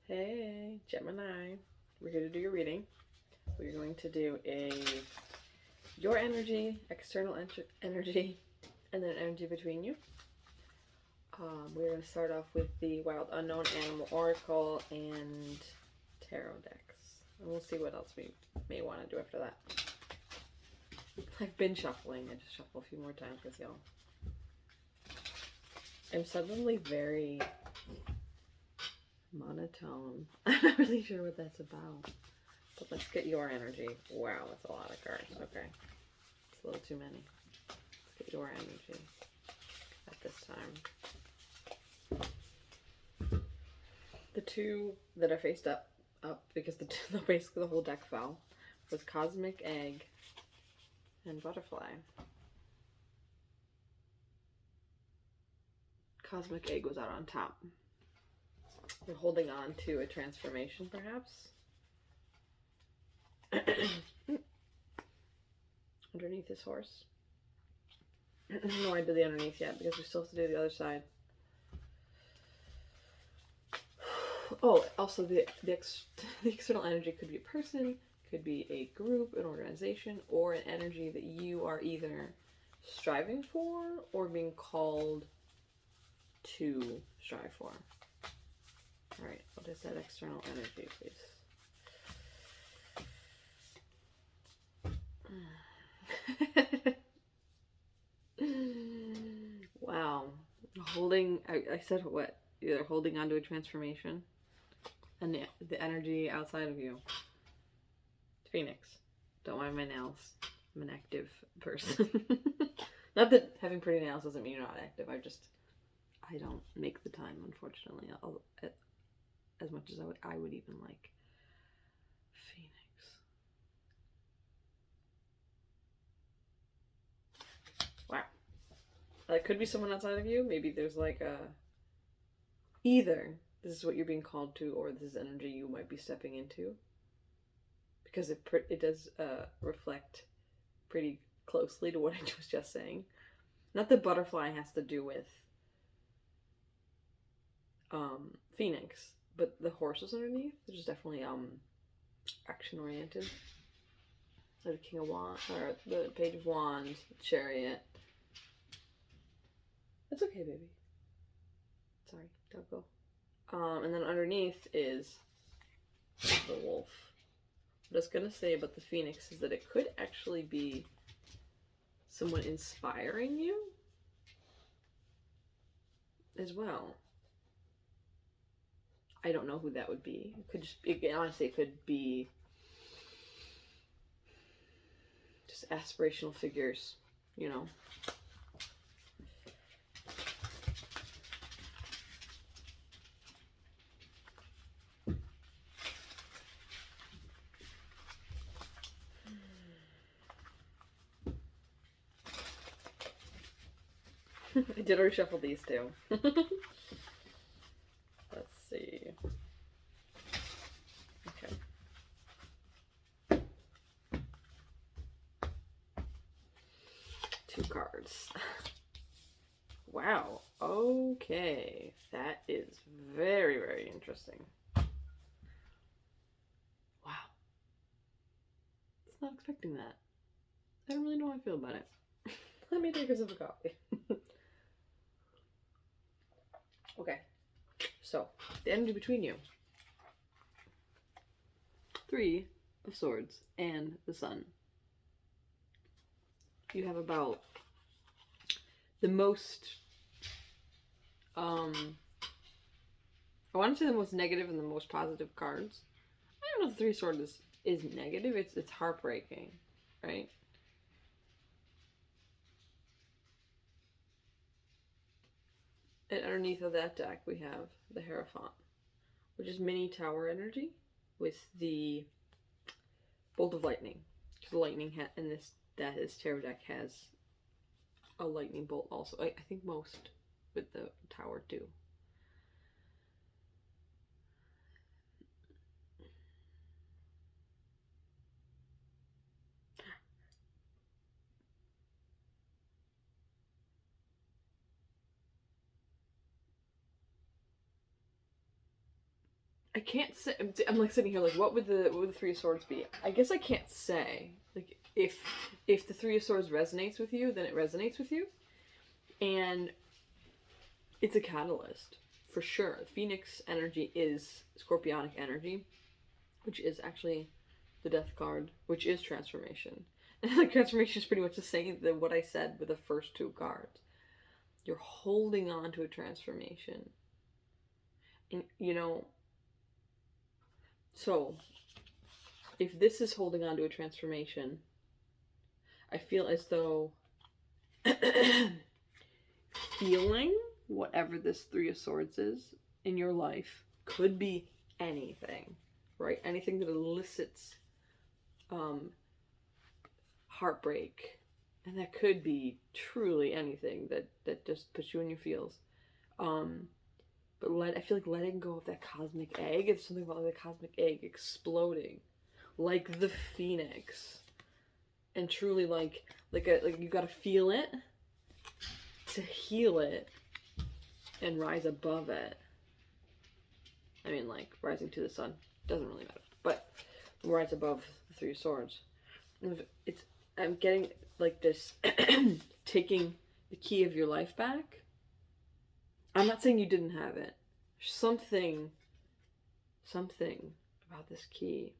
Hey, Gemini. We're here to do your reading. We're going to do your energy, external energy, and then energy between you. We're going to start off with the Wild Unknown Animal Oracle and Tarot decks. And we'll see what else we may want to do after that. I've been shuffling. I just shuffle a few more times because y'all. I'm suddenly very monotone. I'm not really sure what that's about. But let's get your energy. Wow, that's a lot of cards. Okay. It's a little too many. Let's get your energy at this time. The two that are faced up because basically the whole deck fell, was Cosmic Egg and Butterfly. Cosmic Egg was out on top. We're holding on to a transformation, perhaps. Underneath this horse. I don't know why I did the underneath yet, because we still have to do the other side. Oh, also the external energy could be a person, could be a group, an organization, or an energy that you are either striving for or being called to strive for. Alright, what is that external energy, please? Wow. I said what? Either holding on to a transformation and the energy outside of you. Phoenix. Don't mind my nails. I'm an active person. Not that having pretty nails doesn't mean you're not active. I don't make the time, unfortunately, as much as I would even like. Phoenix. Wow. That could be someone outside of you. Maybe there's like either this is what you're being called to, or this is energy you might be stepping into. Because it does reflect pretty closely to what I was just saying. Not that butterfly has to do with Phoenix, but the horses underneath, which is definitely action oriented. The King of Wands, or the Page of Wands, the Chariot. It's okay, baby. Sorry, don't go. And then underneath is the wolf. What I was gonna say about the Phoenix is that it could actually be someone inspiring you as well. I don't know who that would be. It could just, honestly, it could be just aspirational figures, you know. I did reshuffle these too. Let's see. Okay. Two cards. Wow. Okay. That is very, very interesting. Wow. I was not expecting that. I don't really know how I feel about it. Let me take a sip of coffee. Okay. So, the energy between you. Three of Swords and the Sun. You have about the most, I want to say the most negative and the most positive cards. I don't know if the Three of Swords is negative. It's heartbreaking, right? And underneath of that deck, we have the Hierophant, which is mini tower energy with the Bolt of Lightning. The lightning in this tarot deck has a lightning bolt also. I think most with the tower too. I can't say. I'm like sitting here like, what would the Three of Swords be? I guess I can't say. Like, if the Three of Swords resonates with you, then it resonates with you, and it's a catalyst for sure. Phoenix energy is Scorpionic energy, which is actually the Death card, which is transformation. And like transformation is pretty much the same than what I said with the first two cards. You're holding on to a transformation, and you know. So, if this is holding on to a transformation, I feel as though feeling whatever this Three of Swords is in your life could be anything, right? Anything that elicits heartbreak, and that could be truly anything that just puts you in your feels. But I feel like letting go of that cosmic egg, it's something about the cosmic egg exploding, like the phoenix, and truly like you gotta feel it to heal it and rise above it. I mean, like rising to the sun doesn't really matter, but rise above the Three of Swords. I'm getting like this taking the key of your life back. I'm not saying you didn't have it. Something about this key.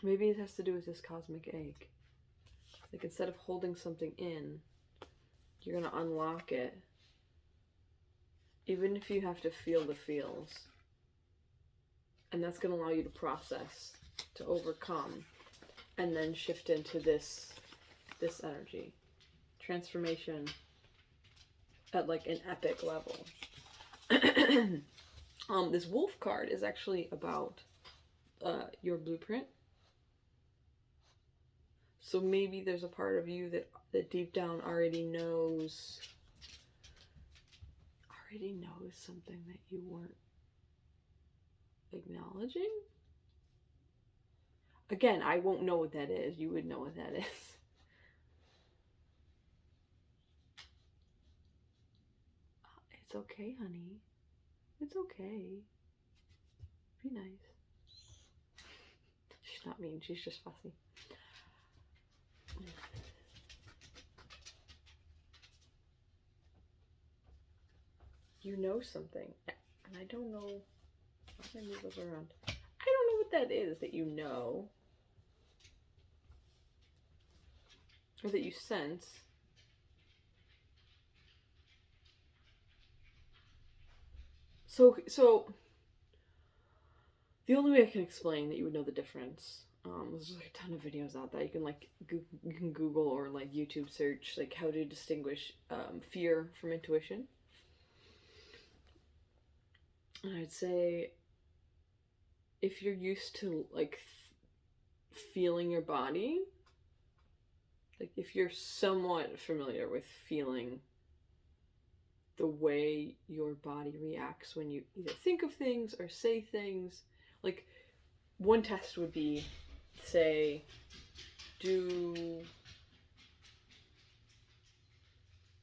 Maybe it has to do with this cosmic egg. Like instead of holding something in, you're gonna unlock it. Even if you have to feel the feels. And that's gonna allow you to process, to overcome, and then shift into this energy. Transformation at like an epic level. This wolf card is actually about your blueprint. So maybe there's a part of you that deep down already knows something that you weren't acknowledging. Again, I won't know what that is. You would know what that is. It's okay, honey. It's okay. Be nice. She's not mean. She's just fussy. You know something. And I don't know. How can I move those around? I don't know what that is that you know. Or that you sense. So the only way I can explain that you would know the difference, there's like a ton of videos out there. You can like you can Google or like YouTube search like how to distinguish fear from intuition. And I'd say if you're used to like feeling your body, like if you're somewhat familiar with feeling the way your body reacts when you either think of things or say things, like one test would be, say,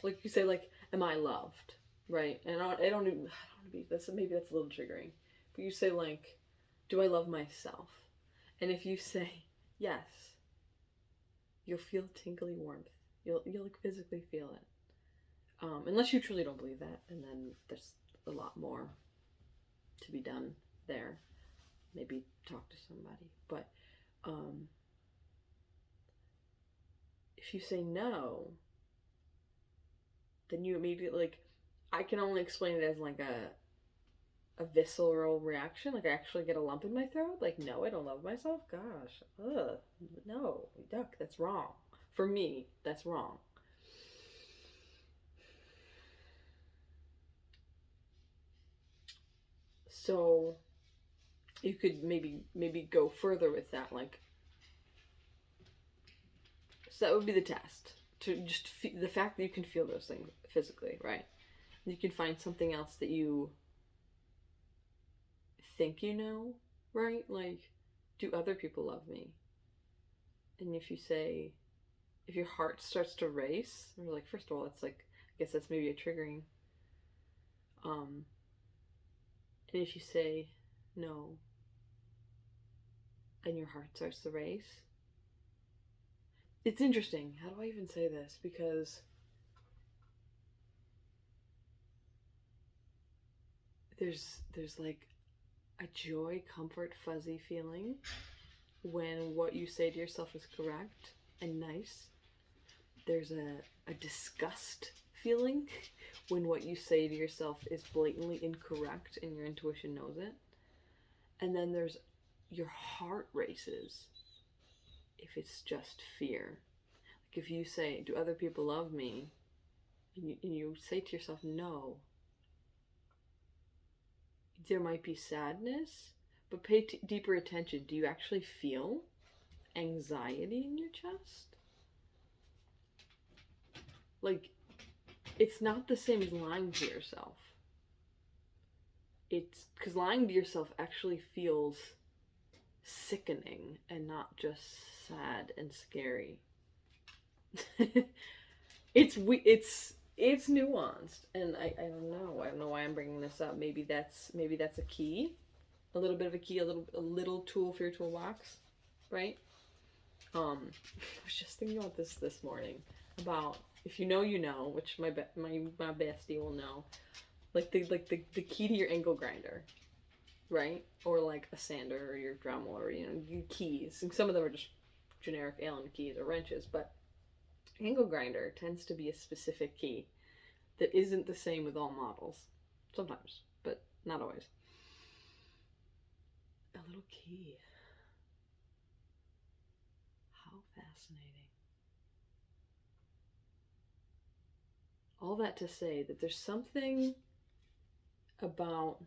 like you say, like, am I loved, right? And I don't want to be, maybe that's a little triggering, but you say like, do I love myself? And if you say yes, you'll feel tingly warmth. You'll like physically feel it. Unless you truly don't believe that, and then there's a lot more to be done there. Maybe talk to somebody. But if you say no, then you immediately, like, I can only explain it as like a visceral reaction. Like I actually get a lump in my throat. Like, no, I don't love myself. Gosh, ugh, no, yuck, that's wrong. For me, that's wrong. So you could maybe go further with that, like, so that would be the test, to just the fact that you can feel those things physically, right? You can find something else that you think you know, right? Like do other people love me? And if you say, if your heart starts to race, or like, first of all, it's like, I guess that's maybe a triggering. And if you say no, and your heart starts to race, it's interesting. How do I even say this? Because there's like a joy, comfort, fuzzy feeling when what you say to yourself is correct and nice. There's a disgust feeling when what you say to yourself is blatantly incorrect and your intuition knows it. And then there's your heart races if it's just fear. Like if you say, do other people love me? And you say to yourself, no. There might be sadness, but pay deeper attention. Do you actually feel anxiety in your chest? Like, it's not the same as lying to yourself. It's because lying to yourself actually feels sickening and not just sad and scary. it's nuanced, and I don't know why I'm bringing this up. Maybe that's a key, a little bit of a key, a little tool for your toolbox, right? I was just thinking about this morning about, if you know, you know, which my bestie will know, like the key to your angle grinder, right? Or like a sander or your Dremel, or your keys. And some of them are just generic Allen keys or wrenches, but angle grinder tends to be a specific key that isn't the same with all models. Sometimes, but not always. A little key. How fascinating. All that to say that there's something about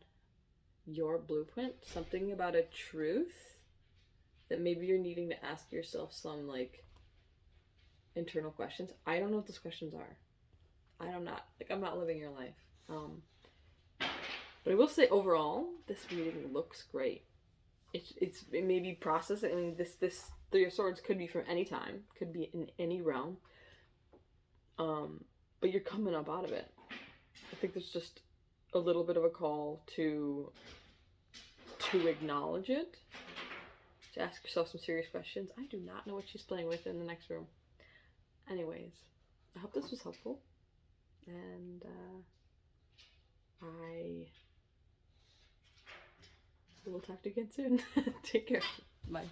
your blueprint, something about a truth that maybe you're needing to ask yourself some like internal questions. I don't know what those questions are. I'm not living your life. But I will say overall, this reading looks great. It may be processing. I mean, this Three of Swords could be from any time, could be in any realm. But you're coming up out of it. I think there's just a little bit of a call to acknowledge it, to ask yourself some serious questions. I do not know what she's playing with in the next room. Anyways, I hope this was helpful, and I will talk to you again soon. Take care. Bye.